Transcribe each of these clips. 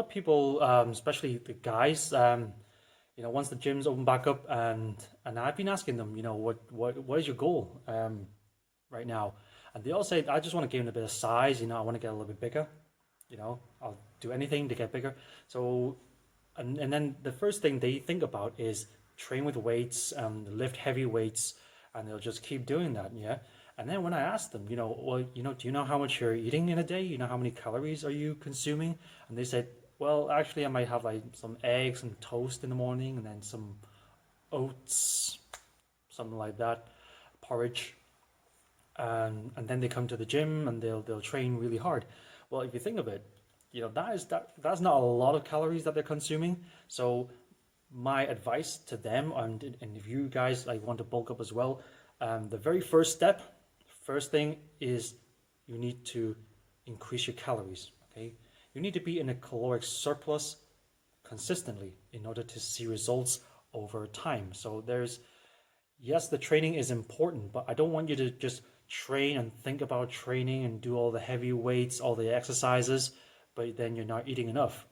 of people, especially the guys, once the gyms open back up, and I've been asking them, what is your goal right now? And they all say, I just want to gain a bit of size. I want to get a little bit bigger. I'll do anything to get bigger. So, and then the first thing they think about is train with weights, lift heavy weights, and they'll just keep doing that. Yeah. And then when I ask them, do you know how much you're eating in a day? How many calories are you consuming? And they said, well, actually, I might have like some eggs and toast in the morning, and then some oats, something like that, porridge, and then they come to the gym and they'll train really hard. Well, if you think of it, that's not a lot of calories that they're consuming. So my advice to them, and if you guys like want to bulk up as well, the very first thing is you need to increase your calories. Okay, you need to be in a caloric surplus consistently in order to see results over time. So yes, the training is important, but I don't want you to just train and think about training and do all the heavy weights, all the exercises, but then you're not eating enough.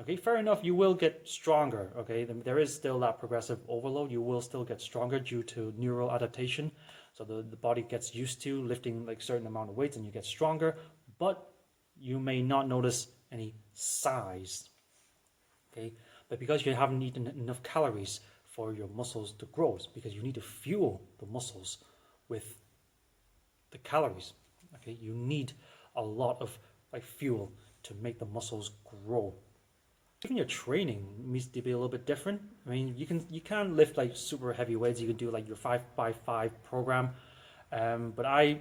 Okay, fair enough, you will get stronger. Okay, there is still that progressive overload. You will still get stronger due to neural adaptation. So the body gets used to lifting like certain amount of weights and you get stronger, but you may not notice any size. Okay, but because you haven't eaten enough calories for your muscles to grow, because you need to fuel the muscles with the calories. Okay, you need a lot of like fuel to make the muscles grow. Even your training needs to be a little bit different. I mean, you can lift like super heavy weights. You can do like your 5x5 program, but I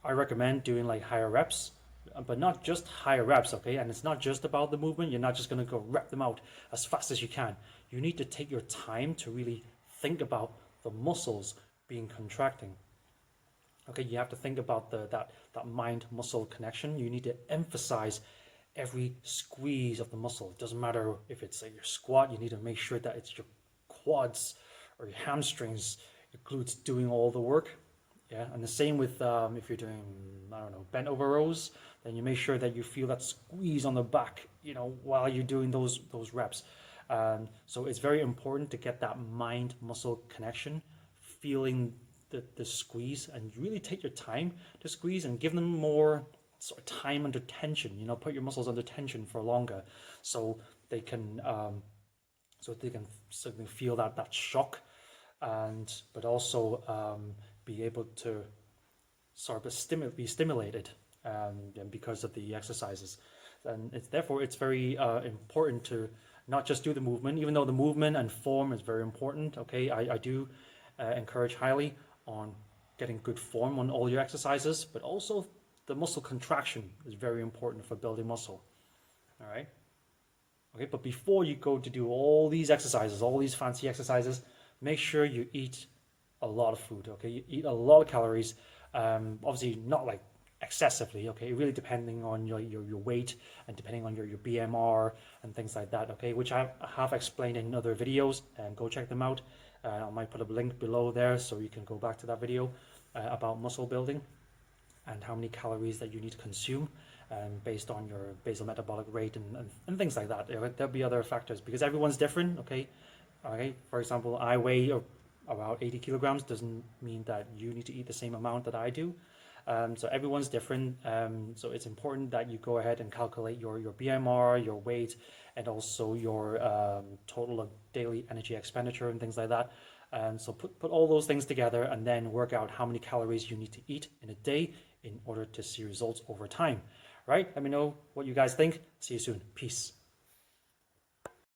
recommend doing like higher reps, but not just higher reps. Okay, and it's not just about the movement. You're not just going to go rep them out as fast as you can. You need to take your time to really think about the muscles being contracting. Okay, you have to think about that mind-muscle connection. You need to emphasize every squeeze of the muscle. It doesn't matter if it's like your squat, you need to make sure that it's your quads or your hamstrings, your glutes doing all the work. Yeah, and the same with if you're doing, I don't know, bent over rows, then you make sure that you feel that squeeze on the back, while you're doing those reps. So it's very important to get that mind-muscle connection, feeling the squeeze, and really take your time to squeeze and give them more sort of time under tension. Put your muscles under tension for longer, so they can certainly feel that shock, but also be able to sort of be stimulated because of the exercises. And therefore it's very important to not just do the movement, even though the movement and form is very important. Okay, I do encourage highly on getting good form on all your exercises, but also the muscle contraction is very important for building muscle. All right. Okay, but before you go to do all these exercises, all these fancy exercises, make sure you eat a lot of food. Okay, you eat a lot of calories. Obviously not like excessively. Okay, really depending on your weight and depending on your BMR and things like that. Okay, which I have explained in other videos, and go check them out. I might put a link below there so you can go back to that video about muscle building and how many calories that you need to consume based on your basal metabolic rate and things like that. There'll be other factors because everyone's different. Okay, for example, I weigh about 80 kilograms. Doesn't mean that you need to eat the same amount that I do. So everyone's different. So it's important that you go ahead and calculate your BMR, your weight, and also your total of daily energy expenditure and things like that. So put all those things together and then work out how many calories you need to eat in a day in order to see results over time. Right? Let me know what you guys think. See you soon. Peace.